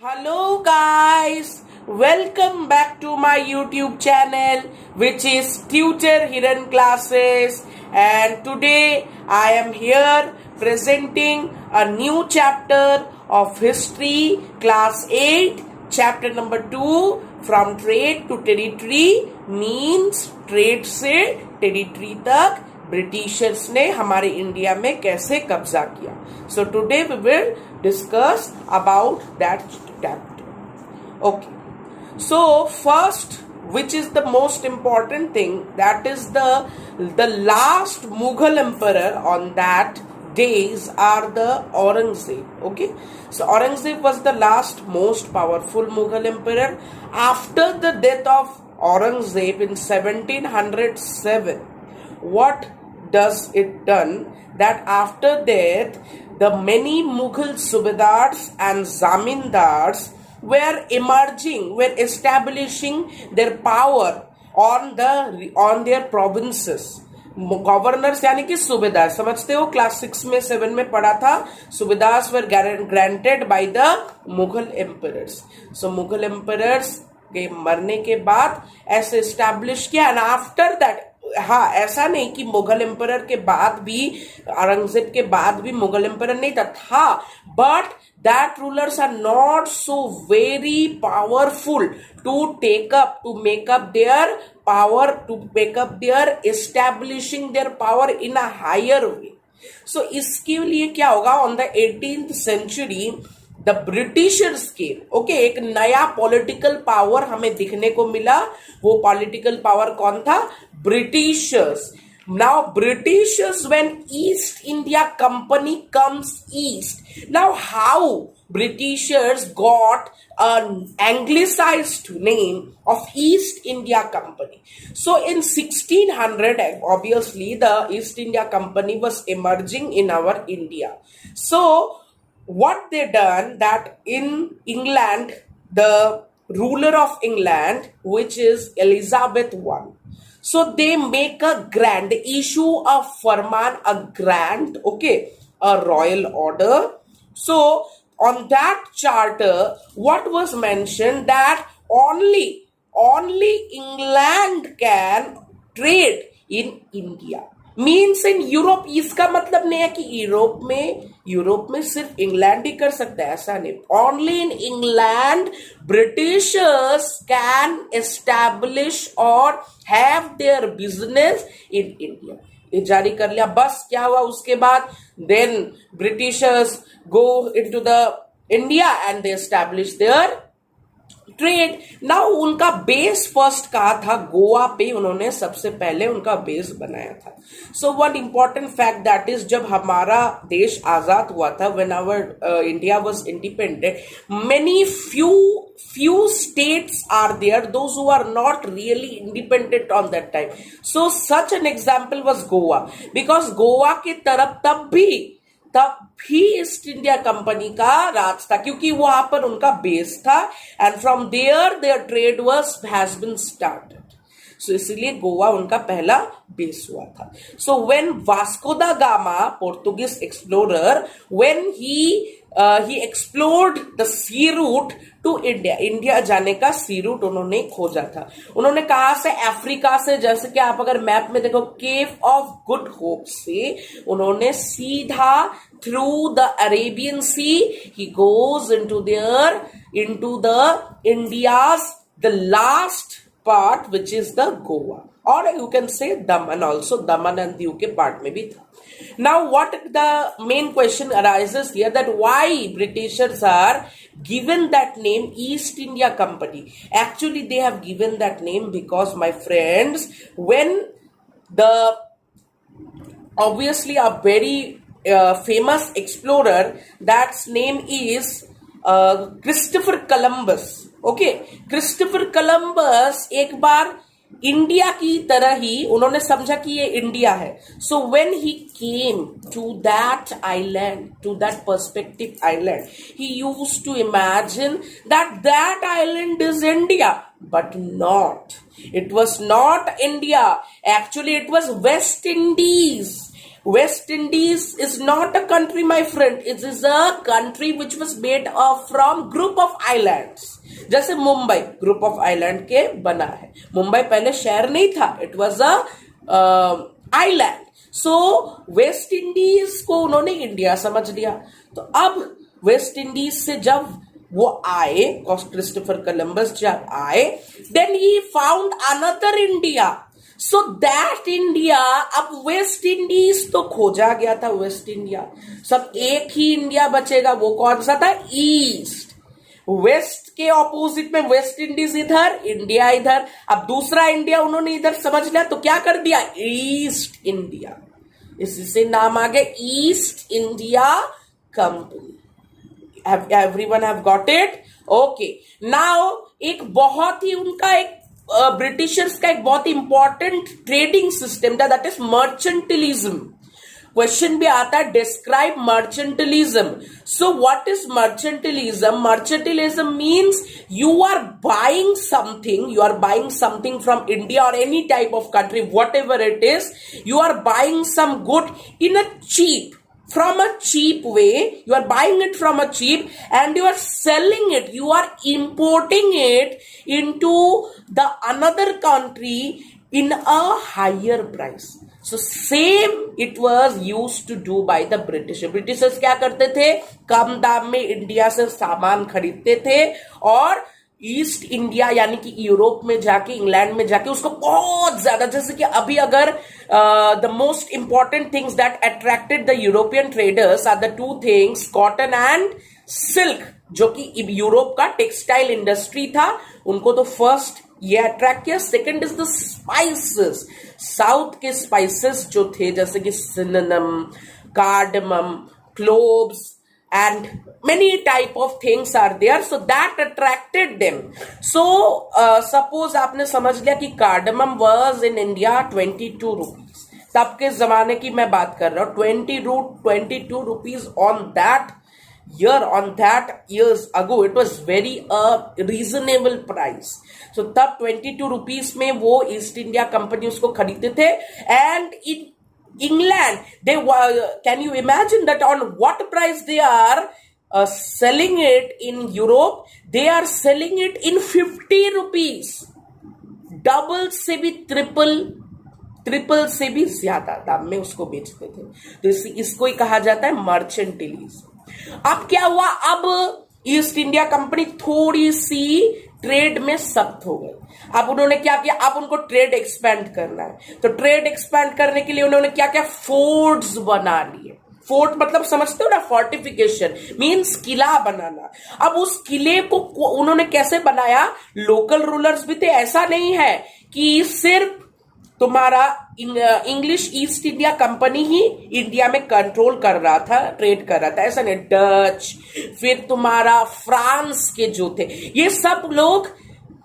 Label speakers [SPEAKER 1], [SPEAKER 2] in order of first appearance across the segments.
[SPEAKER 1] Hello guys, welcome back to my YouTube channel which is Tutor Hidden Classes, and today I am here presenting a new chapter of History Class 8, chapter number 2, from trade to territory means trade से territory तक britishers ने हमारे India में कैसे कब्जा किया. So today we will discuss about that chapter. Okay. So first, which is the most important thing, that is the last Mughal emperor on that days are the Aurangzeb. Okay. So Aurangzeb was the last most powerful Mughal emperor. After the death of Aurangzeb in 1707, what does it done? That after that, the many Mughal subedars and zamindars were emerging, were establishing their power on their provinces. Governors यानी कि सूबेदार, समझते हो, class 6 में 7 में पढ़ा था. Subedars were granted by the Mughal emperors. So Mughal emperors के मरने के बाद ऐसे एस्टैब्लिश किया. एंड आफ्टर दैट, हाँ, ऐसा नहीं कि मुगल एम्परर के बाद भी, औरंगजेब के बाद भी मुगल एम्परर नहीं था, but that rulers are not so very powerful to take up, to make up their power, to make up their establishing their power in a higher way. So इसके लिए क्या होगा, on the 18th century the Britishers के, okay, एक नया political power हमें दिखने को मिला. वो पॉलिटिकल पावर कौन था? Britishers. Now Britishers, when east India company comes east, now how Britishers got an anglicized name of East India Company. So in 1600, obviously the East India Company was emerging in our India. So what they done, that in England, the ruler of England, which is Elizabeth I, so they make a grant, issue a farman, a grant, okay, a royal order. So on that charter, what was mentioned, that only England can trade in India. Means in Europe. इसका मतलब नहीं है कि Europe में सिर्फ England ही कर सकता है, ऐसा नहीं. Only in England Britishers can establish और have their business in India. ये जारी कर लिया. बस क्या हुआ उसके बाद, then Britishers go into the India and they establish their trade. Now उनका बेस फर्स्ट कहा था, गोवा पे उन्होंने सबसे पहले उनका बेस बनाया था. So one important fact, that is, जब हमारा देश आजाद हुआ था, when our India was independent, many few states are there, those who are not really independent on that time. So such an example was Goa, because Goa की तरफ तब भी ईस्ट इंडिया कंपनी का राज था, क्योंकि वहां पर उनका बेस था. And from there trade has been started. So इसलिए गोवा उनका पहला बेस हुआ था. So when Vasco da Gama, Portuguese explorer, when he explored the sea route to India. India जाने का सी रूट उन्होंने खोजा था. उन्होंने कहा से, अफ्रीका से, जैसे कि आप अगर मैप में देखो, केप ऑफ गुड होप से उन्होंने सीधा through the Arabian sea he goes into the India's the last part, which is the Goa, or you can say Daman also. Daman and Diu के part में भी था. Now what the main question arises here, that why Britishers are given that name East India Company? Actually they have given that name because, my friends, when the obviously a very famous explorer, that's name is Christopher Columbus. Okay, Christopher Columbus एक बार India की तरह ही उन्होंने समझा कि ये India है. So when he came to that island, to that perspective island, he used to imagine that island is India, but not. It was not India. Actually, it was West Indies. West Indies is not a country, my friend. It is a country which was made of from group of islands. जैसे Mumbai group of island के बना है. मुंबई पहले शहर नहीं था, it was a island. So West Indies को उन्होंने इंडिया समझ लिया. तो अब वेस्ट इंडीज से जब वो आए, क्रिस्टोफर कोलंबस जब आए, then he found another India. So that India, अब वेस्ट इंडीज तो खोजा गया था. वेस्ट इंडिया, सब एक ही इंडिया बचेगा. वो कौन सा था? ईस्ट. वेस्ट के ऑपोजिट में वेस्ट इंडीज इधर, इंडिया इधर. अब दूसरा इंडिया उन्होंने इधर समझ लिया, तो क्या कर दिया? East India. इसी से नाम आ गया East India Company. Everyone have got it? Okay. Now एक बहुत ही उनका एक ब्रिटिशर्स का एक बहुत ही इंपॉर्टेंट ट्रेडिंग सिस्टम था, दैट इज मर्चेंटलिज्म. क्वेश्चन भी आता है, describe mercantilism. So what is mercantilism? Mercantilism means you are buying something from India or any type of country, whatever it is. You are buying some good in a cheap, from a cheap way. You are buying it from a cheap and you are selling it. You are importing it into the another country in a higher price. So same it was used to do by the British. Britishers क्या करते थे? कम दाम में India से सामान खरीदते थे और ईस्ट इंडिया यानी कि यूरोप में जाके, इंग्लैंड में जाके उसको बहुत ज्यादा, जैसे कि अभी अगर the most important things that attracted the European traders are the two things, cotton and silk, जो कि यूरोप का टेक्सटाइल इंडस्ट्री था. उनको तो फर्स्ट ये अट्रैक्ट किया. Second is the spices. South के स्पाइसेस जो थे, जैसे कि cinnamon, cardamom, cloves and many type of things are there, so that attracted them. So suppose आपने समझ लिया कि cardamom was in India 22 rupees. तब के जमाने की मैं बात कर रहा हूं. 22 rupees on that years ago, it was very reasonable price. So तब 22 rupees में वो ईस्ट इंडिया कंपनी उसको खरीदते थे. And in England, they can you imagine that on what price they are selling it in Europe? They are selling it in 50 rupees. Double से भी triple से भी ज्यादा दाम में उसको बेचते थे. तो इसको ही कहा जाता है मर्चेंटिलिज्म. अब क्या हुआ? अब ईस्ट इंडिया कंपनी थोड़ी सी ट्रेड में सख्त हो गई. अब उन्होंने क्या किया? अब उनको ट्रेड एक्सपेंड करना है. तो ट्रेड एक्सपेंड करने के लिए उन्होंने क्या किया? फोर्ट्स बना लिए. फोर्ट मतलब समझते हो ना, फोर्टिफिकेशन मींस किला बनाना. अब उस किले को उन्होंने कैसे बनाया? लोकल रूलर्स भी थे. ऐसा नहीं है कि सिर्फ तुम्हारा इंग्लिश ईस्ट इंडिया कंपनी ही इंडिया में कंट्रोल कर रहा था, ट्रेड कर रहा था. ऐसा नहीं. डच, फिर तुम्हारा फ्रांस के जो थे, ये सब लोग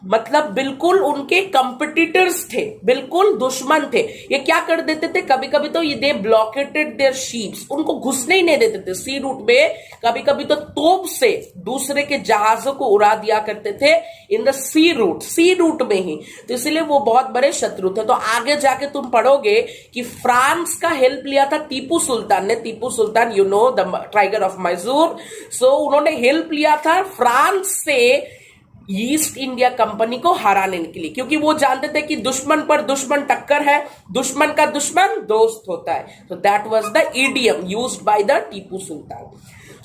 [SPEAKER 1] मतलब बिल्कुल उनके कंपिटिटर्स थे, बिल्कुल दुश्मन थे. ये क्या कर देते थे? कभी कभी तो ये दे ब्लॉकेटेड देयर शिप्स. उनको घुसने ही नहीं देते थे सी रूट में. कभी कभी तो तोप से दूसरे के जहाजों को उड़ा दिया करते थे इन द सी रूट में ही. तो इसलिए वो बहुत बड़े शत्रु थे. तो आगे जाके तुम पढ़ोगे कि फ्रांस का हेल्प लिया था टीपू सुल्तान ने. Tipu Sultan, you know, the tiger of Mysore. So उन्होंने हेल्प लिया था फ्रांस से ईस्ट इंडिया कंपनी को हराने के लिए, क्योंकि वो जानते थे कि दुश्मन पर दुश्मन टक्कर है, दुश्मन का दुश्मन दोस्त होता है. तो that was the idiom used by the Tipu Sultan.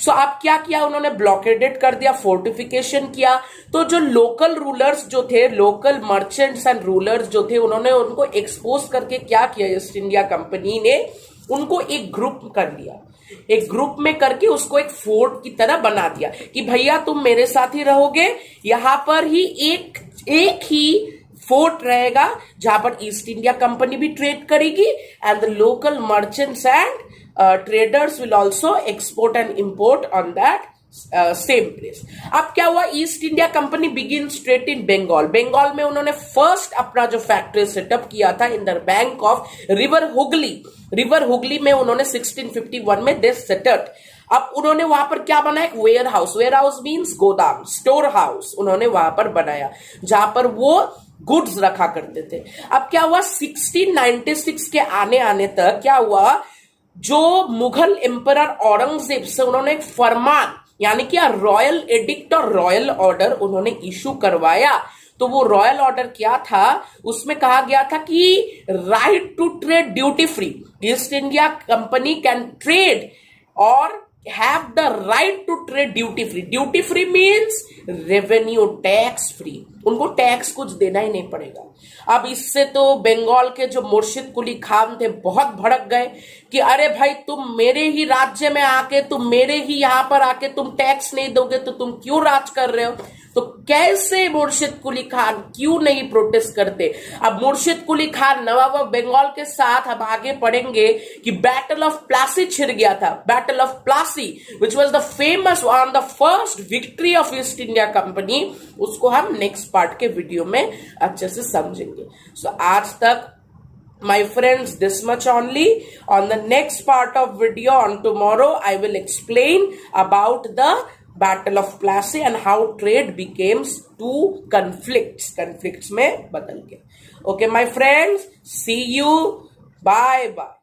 [SPEAKER 1] So अब क्या किया उन्होंने? ब्लॉकेडेड कर दिया, फोर्टिफिकेशन किया. तो जो लोकल रूलर्स जो थे, लोकल मर्चेंट्स एंड रूलर्स जो थे, उन्होंने उनको एक्सपोज करके क्या किया? ईस्ट इंडिया कंपनी ने उनको एक ग्रुप कर लिया. एक ग्रुप में करके उसको एक फोर्ट की तरह बना दिया कि भैया तुम मेरे साथ ही रहोगे. यहां पर ही एक ही फोर्ट रहेगा जहां पर ईस्ट इंडिया कंपनी भी ट्रेड करेगी and the local merchants and traders will also export and import on that same place. अब क्या हुआ? East India company begin straight in Bengal. Bengal में उन्होंने फर्स्ट अपना जो फैक्ट्री सेटअप किया था in the bank of river Hooghly में उन्होंने 1651 में दे सेटअप. अब उन्होंने वहां पर क्या बनाया? एक वेयर हाउस मीन्स गोदाम, स्टोर हाउस उन्होंने वहां पर बनाया जहां पर वो गुड्स रखा करते थे. अब क्या हुआ? 1696 के आने तक क्या हुआ? जो मुगल एम्परर औरंगजेब से उन्होंने एक फरमान यानी कि रॉयल एडिक्ट और रॉयल ऑर्डर उन्होंने इशू करवाया। तो वो रॉयल ऑर्डर क्या था, उसमें कहा गया था कि right to trade duty free, East India company can trade और have the right to trade duty free. Duty free means revenue tax free. उनको टैक्स कुछ देना ही नहीं पड़ेगा। अब इससे तो बंगाल के जो मुर्शिद कुली खान थे बहुत भड़क गए कि अरे भाई तुम मेरे ही राज्य में आके, तुम मेरे ही यहां पर आके तुम टैक्स नहीं दोगे तो तुम क्यों राज कर रहे हो। तो कैसे मुर्शिद कुली खान क्यों नहीं प्रोटेस्ट करते। अब मुर्शिद कुली खान नवाब बंगाल के साथ हम आगे पढ़ेंगे कि बैटल ऑफ प्लासी छिड़ गया था। Battle of Plassey which was the famous on the first victory of east India company, उसको हम नेक्स्ट पार्ट के वीडियो में अच्छे से समझेंगे। सो आज तक my friends, this much only. On the next part of video on tomorrow I will explain about the battle of Plassey and how trade became two conflicts में बदल गया। Okay my friends, see you, bye bye.